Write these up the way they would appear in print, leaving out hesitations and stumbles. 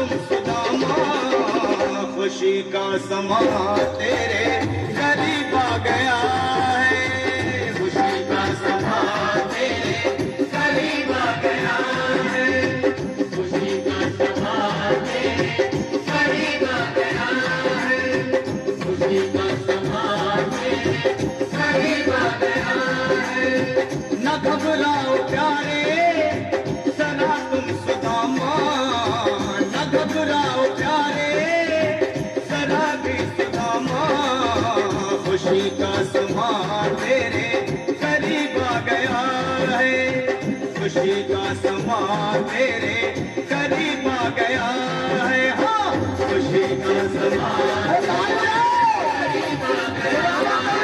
तुम सुदामा, खुशी का समा तेरे करीब आ गया है, खुशी का समा तेरे करीब आ गया है, खुशी का समा तेरे करीब आ गया है, खुशी का समा तेरे करीब आ गया है। न घबराओ प्यारे सना तुम सुदामा, न घबराओ प्यारे सना भी सुदामा, खुशी का समा तेरे करीब आ गया है, खुशी का समा तेरे करीब आ गया है, हाँ खुशी का समा करीब आ गया है,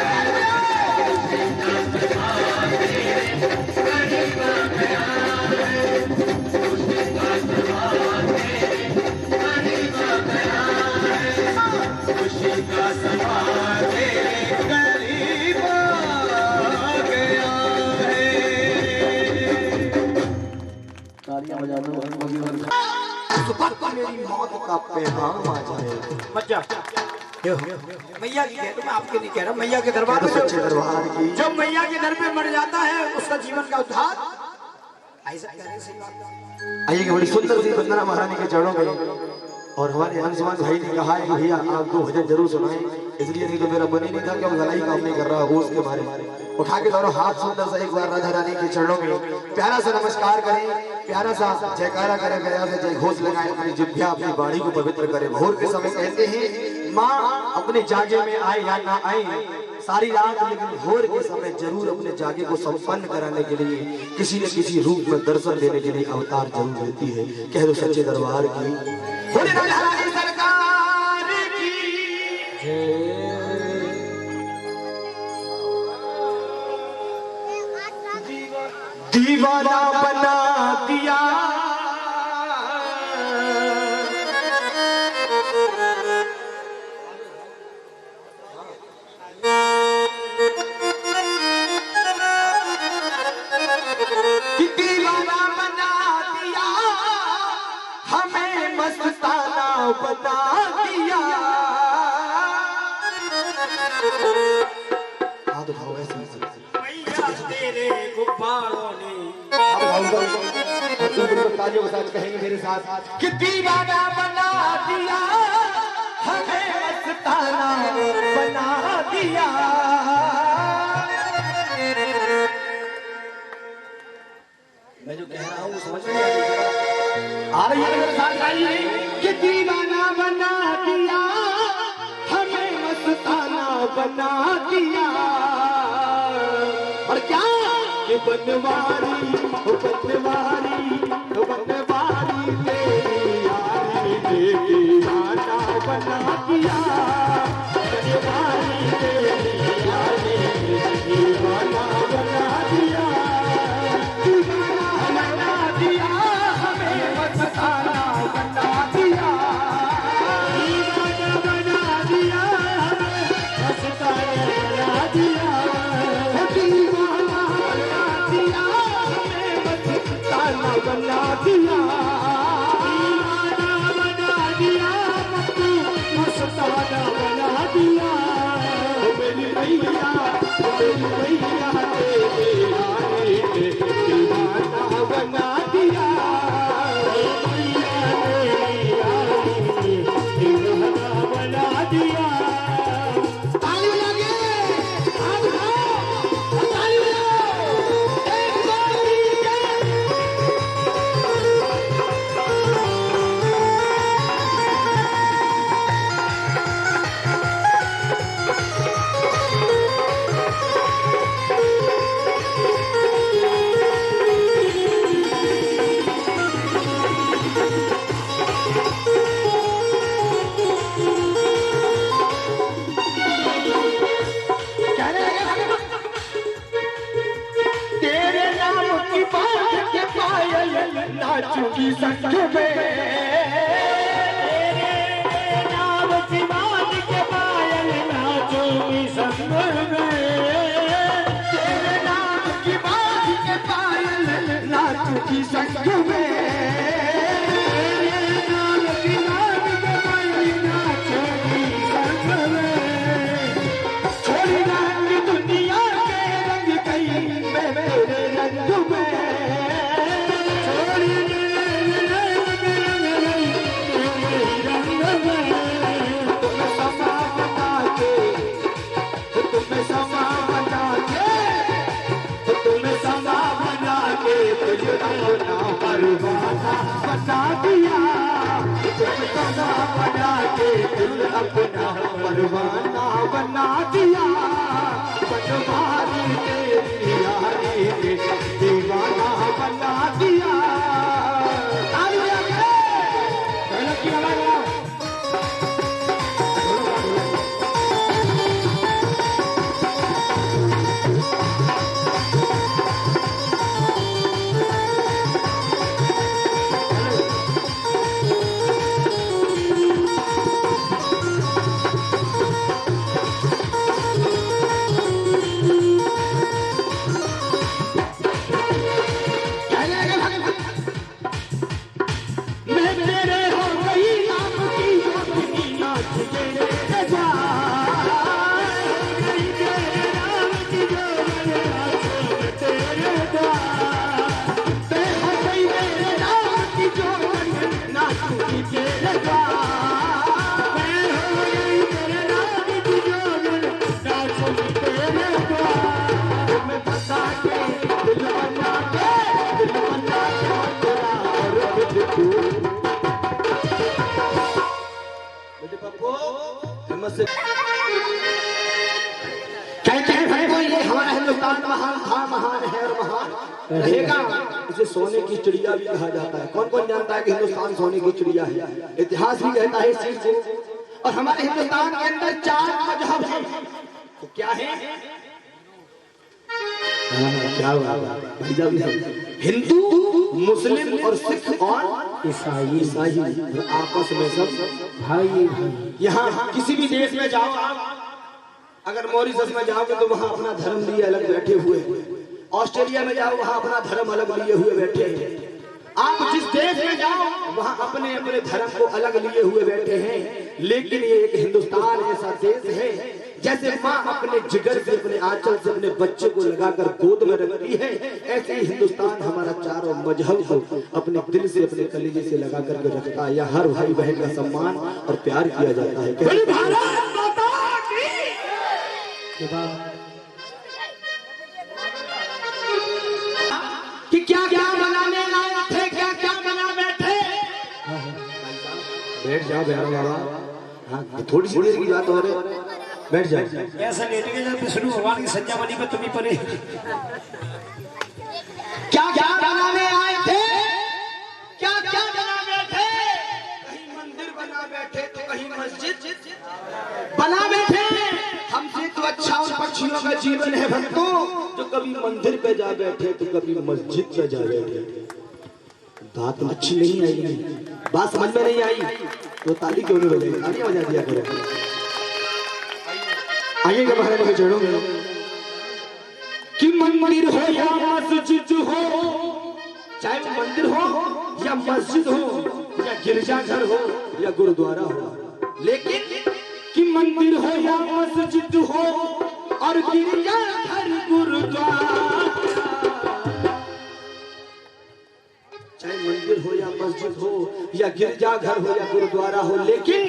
मेरी मौत का पैगाम आ जाए। मैया की कहते, मैं आपके नहीं कह रहा, मैया के दरबार में सच्चे दरबार की जो मैया के दर पे मर जाता है उसका जीवन का उद्धार ऐसा कह रहे। सही बात। आइए बड़ी सुंदर सी वंदना महारानी के चरणों में, और हमारे अंशुमान भाई ने कहा है कि भैया आप 2 भजन जरूर सुनाएं, इसलिए नहीं तो मेरा मन ही नहीं था कि हम गला ही काम नहीं कर रहा होश के मारे। उठा के दोनों हाथ सुंदर सा एक बार राधा रानी के चरणों में प्यारा सा नमस्कार करें, प्यारा सा जयकारा करें, गया से जय घोष लगाएं, अपनी जिह्वा अपनी वाणी को पवित्र करें। भोर के समय कहते हैं माँ अपने जागे में आए या ना आए सारी रात, लेकिन भोर के समय जरूर अपने जागे को संपन्न कराने के लिए किसी न किसी रूप में दर्शन देने के लिए अवतार जरूर लेती है। कह दो सच्चे दरबार की सरकार की दीवाना बना दिया कि दीवाना बना दिया, हमें मस्ताना बना दिया। हाथ उठाओ ऐसे मैया तेरे गुब्बारों ने तालियों के साथ कहेंगे मेरे साथ कि दीवाना बना दिया, हमें मस्ताना बना दिया। मैं जो कह रहा हूँ समझ में आ रही है मेरे साथ गाइए कि दीवाना बना दिया, हमें मस्ताना बना दिया। और क्या कि बनवारी तेरी यारी ने दीवाना बना दिया, बनवारी तेरी यारी ने दीवाना बना दिया, दीवाना बना दिया, हमें मस्ताना बना दिया, दीवाना बना दिया, हमें मस्ताना बना दिया, दीवाना बना दिया, हमें मस्ताना बना दिया, दीवाना बना दिया, मस्ताना अपना परवाना बना दिया, बनवारी तेरी यारी ने दीवाना बना दिया। ढोलक की आवाज आओ। कहते हैं भाई ये हमारा हिंदुस्तान महान था, महान है और महान रहेगा। इसे सोने की चिड़िया भी कहा जाता है। कौन कौन जानता है कि हिंदुस्तान सोने की चिड़िया है? इतिहास भी कहता है इस चीज को। और हमारे हिंदुस्तान के अंदर 4 मजहब हैं। तो क्या है? क्या हिंदू, मुस्लिम और सिख और ईसाई। ईसाई आपस में सब भाई। यहाँ किसी भी देश में जाओ आप, अगर मॉरिशस में जाओगे तो वहाँ अपना धर्म लिए अलग बैठे हुए हैं। ऑस्ट्रेलिया में जाओ वहाँ अपना धर्म अलग लिए हुए बैठे हैं। आप जिस देश में जाओ वहाँ अपने अपने धर्म को अलग लिए हुए बैठे हैं। लेकिन ये एक हिंदुस्तान ऐसा देश है, जैसे माँ अपने जिगर से, अपने आंचल से अपने बच्चे को लगाकर गोद में रखती है, ऐसे ही हिंदुस्तान हमारा चारों मजहब को अपने दिल से, अपने कलेजे से लगा करके रखता है। यहाँ हर भाई बहन का सम्मान और प्यार किया जाता है। कि क्या क्या बनाने आए थे, क्या क्या बना बैठे। बैठ जाओ बाबा। हाँ थोड़ी सी देर की बात हो रही, बैठ जाओ। ऐसा लेट के जब विष्णु भगवान की सज्जा बनी में तुम्हें परे क्या क्या बनाने आए थे, क्या क्या बना बैठे। कहीं मंदिर बना बैठे तो कहीं मस्जिद बना बैठे। हमसे तो अच्छा उन पक्षियों का जीवन है भक्तों, जो कभी मंदिर पे जा बैठे तो कभी मस्जिद पे जा बैठे। बात अच्छी नहीं आई, बात समझ में नहीं आई तो ताली क्यों नहीं बजाई? ताली बजा दिया करो। आइएगा बाहर में चढ़ोगे कि मंदिर हो या मस्जिद हो, चाहे वो मंदिर हो या मस्जिद हो या गिरजाघर हो या गुरुद्वारा हो, लेकिन कि मंदिर हो या मस्जिद हो और गिरजाघर गुरुद्वारा, चाहे मंदिर हो या मस्जिद हो या गिरजाघर हो या गुरुद्वारा हो, लेकिन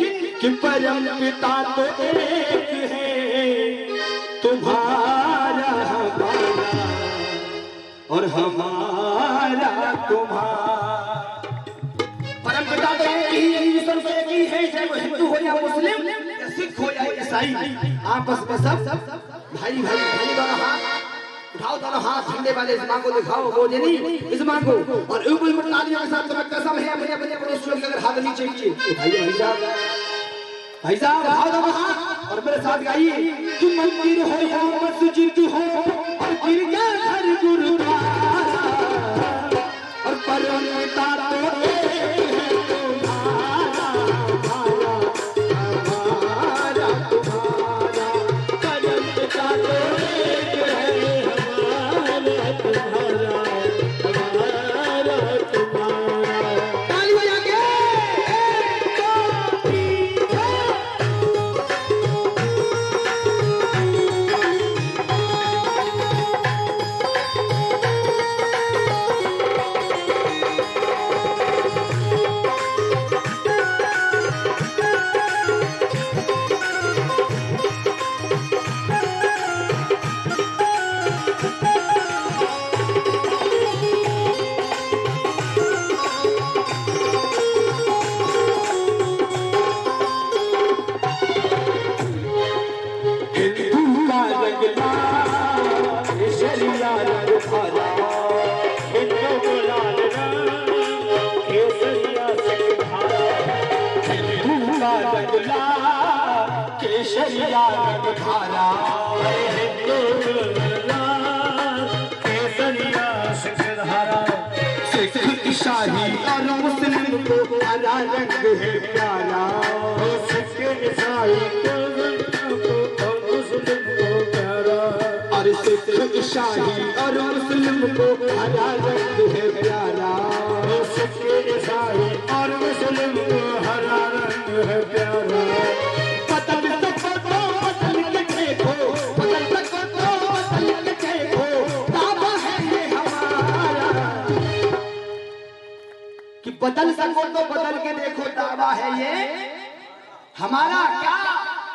कि परम पिता तो एक है, तुम्हारा हमारा और हमारा तुम्हारा। परम पिता तो एक ही है, ईश्वर तो एक ही है, चाहे वो हिंदू हो या मुस्लिम या सिख हो या ईसाई, आपस में सब भाई भाई भाई। दोनों हाथ उठाओ, दोनों हाथ झंडे वाले इस मां को दिखाओ, वो नहीं इस मां को, और ऊपर ऊपर तालियों के साथ तुम्हें कसम है अपने अपने अपने ईश्वर के अगर हाथ नीचे नीचे उठाइए भाई साहब, भाई साहब उठाओ दोनों हाथ और मेरे साथ गाइए कि मंदिर हो या मस्जिद हो और गिरजाघर गुरुद्वारा और परम पिता तो एक है, तुम्हारा हमारा तुम्हारा, परम पिता तो एक है, हमारा तुम्हारा हमारा तुम्हारा। ताली बजा के 1 2 3 4। का रंगला केसरिया रंग धारा केसरिया सिख धारा सिख ईसाई और मुस्लिम को हरा रंग है प्यारा सिख ईसाई और मुस्लिम को प्यारा और सिख ईसाई और मुस्लिम को हरा रंग है प्यारा सिख ईसाई और मुस्लिम को हरा रंग है प्यारा बदल सको तो बदल के देखो बदल सको तो बदल के देखो दावा है ये हमारा कि बदल सको तो बदल के देखो दावा है ये हमारा क्या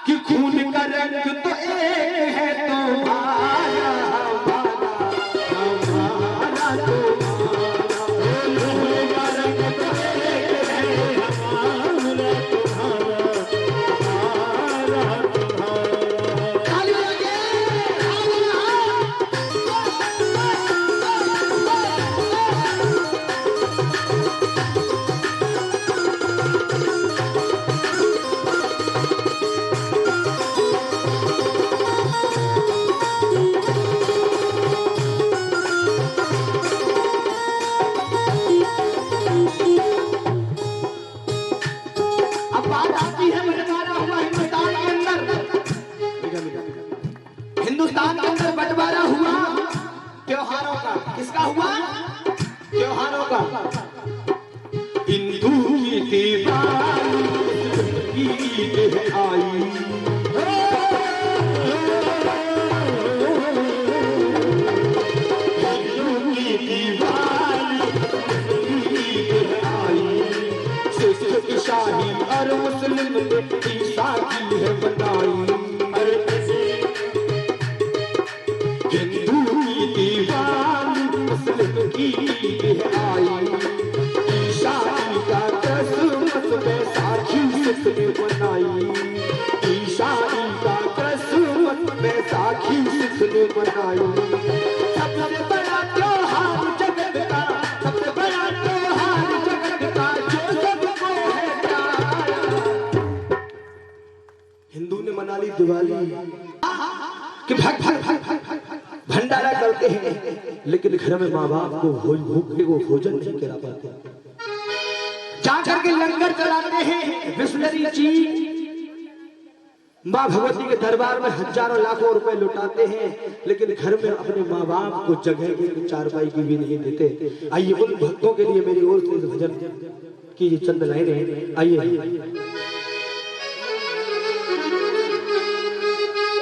कि खून का रंग तो एक है तुम्हारा हिंदुस्तान के अंदर बंटवारा हुआ त्योहारों का किसका हुआ त्योहारों का हिंदू की दीवानी ईद आई हिंदू की दीवानी ईद आई सिख ईसाई और मुस्लिम ने ईसा की है बनाई मुस्लिम की आई ईसाई का क्रिसमस बैसाखी सिखने बनाई ईसाई का क्रिसमस बैसाखी सिखने बनाई सबसे बड़ा त्योहार जगत का सबसे बड़ा त्योहार जगत का जो सबको है प्यारा हिंदू ने मना ली दिवाली कि भंडारा करते हैं लेकिन घर में माँ बाप को भूखे को भोजन नहीं करा पाते जाकर के लंगर चलाते हैं बिस्लरी चीज माँ भगवती के दरबार में हजारों लाखों रुपए लुटाते हैं लेकिन घर में अपने माँ बाप को जगह की चारपाई की भी नहीं देते आइए उन भक्तों के लिए मेरी ओर से भजन की चंद लाइनें आइए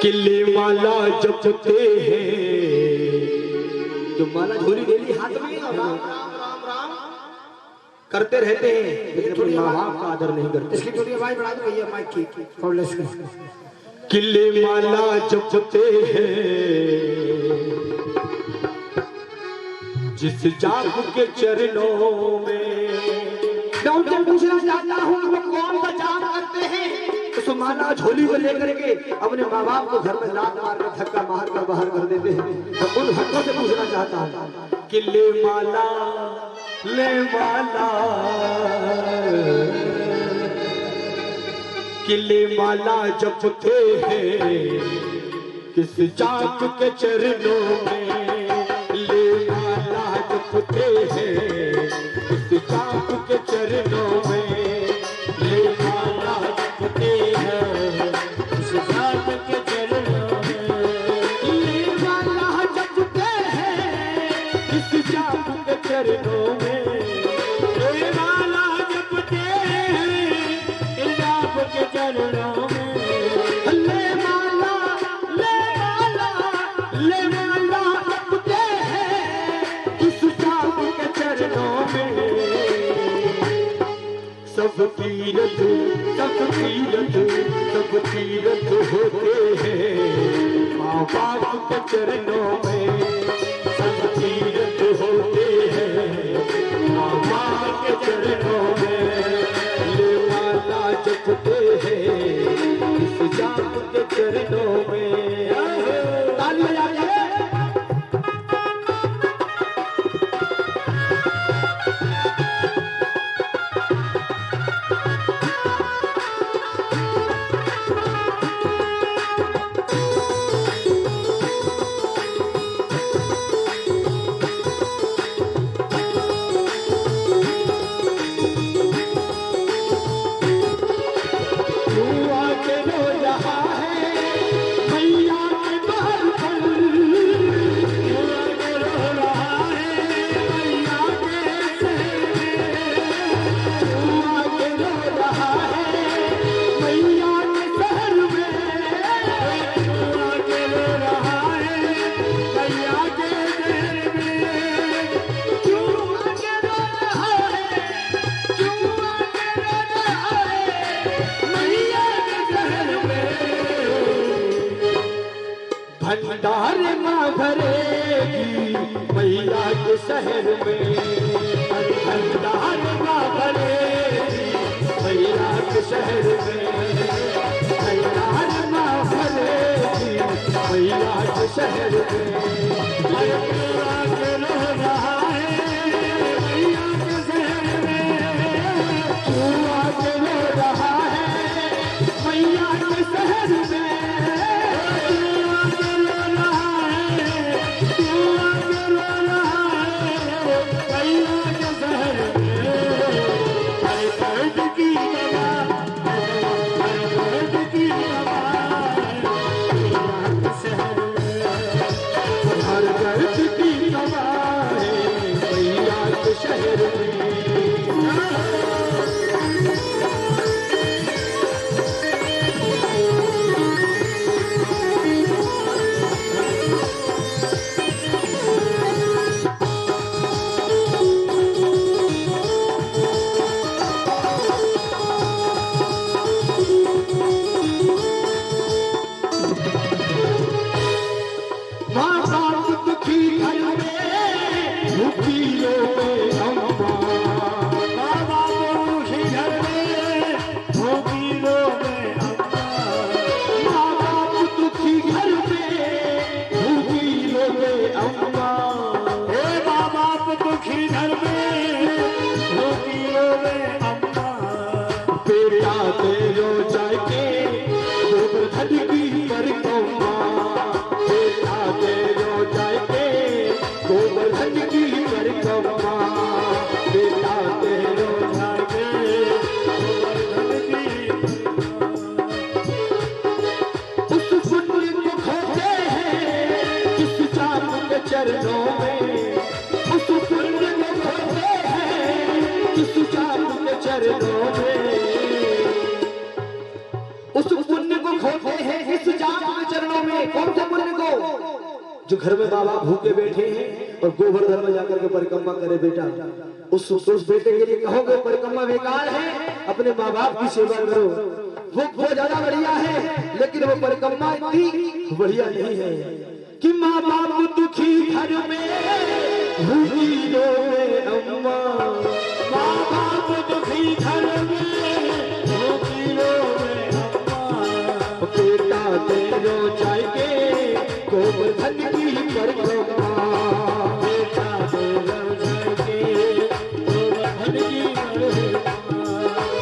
किले माला जपते हैं जो माला झोली डेली हाथ में राम राम राम राम करते रहते हैं लेकिन अपने माँ बाप का आदर नहीं करते इसकी थोड़ी आवाज बढ़ा दो भैया माइक की किले माला जपते हैं जिस जाप के चरणों में मैं उनसे पूछना चाहता हूँ वो कौन सा जाप करते हैं तो माला झोली को लेकर के अपने माँ बाप को घर में लात मार कर धक्का मार कर बाहर कर देते हैं तो उन भक्तों से पूछना चाहता हूँ कि ले माला कि ले माला जपते हैं किस जाप के चरणों में ले माला जपते हैं किस जाप के चरणों में ले माला जपते हैं किस जाप के चरणों में ले माला जपते हैं किस जाप के चरणों में ले माला जपते हैं किस जाप के चरणों में ले माला जपते हैं किस जाप के चरणों में सब तीरथ होते हैं माँ बाप के चरणों में सब तीरथ होते हैं माँ बाप के चरणों में ले माला जपते हैं इस जाप के चरणों में ताली बजाइए भंडार माँ भरेगी मैया के शहर में, भंडार माँ भरेगी मैया के शहर में, भंडार माँ भरेगी मैया के शहर में। अरे मेरा दिल हो रहा है मैया के शहर में, तू आके रो रहा है मैया के शहर में, शहर माँ बाप दुखी घर में दुखी लोग अम्मा, माँ बाप दुखी घर में दुखी लोग अम्मा, माँ बाप दुखी घर में दुखी लोग अम्मा, हे माँ बाप दुखी घर में दुखी लोग अम्मा, बेटा तेरो जाके गोवर्धन की परिक्रमा, बेटा तेरो जाके गोवर्धन की परिक्रमा, बेटा तेरो जाके गोवर्धन की, उस पुण्य को खोते हैं किस चाँद के चरणों में, उस पुण्य को खोते हैं किस चाँद के चरणों में, उस पुण्य को खोते हैं इस जात के चरणों में। कौन से पुण्य को? जो घर में बाबा भूखे बैठे हैं और गोवर्धन में जाकर के परिक्रमा करे बेटा, उस बेटे के लिए कहोगे परिक्रमा बेकार है, अपने माँ बाप की सेवा करो, वो ज्यादा बढ़िया है, लेकिन वो परिक्रमा इतनी बढ़िया नहीं है कि माँ बाप दुखी घर में भूखी रोए अम्मा, माँ बाप दुखी घर में भूखी रोए अम्मा, बेटा तेरो जाएगे गोवर्धन की परिक्रमा, बेटा तेरो जाएगे गोवर्धन की परिक्रमा,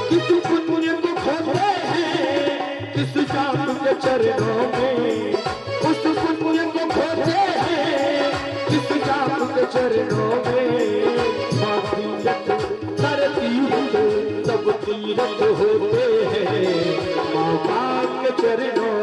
किस पुण्य को खोते हैं किस चाँद के चरणों में, उस पुण्य को खोते हैं किस चाँद के चरणों में, माँ तीरथ कर तीरथ सब तीरथ होते हैं माँ बाप के चरणों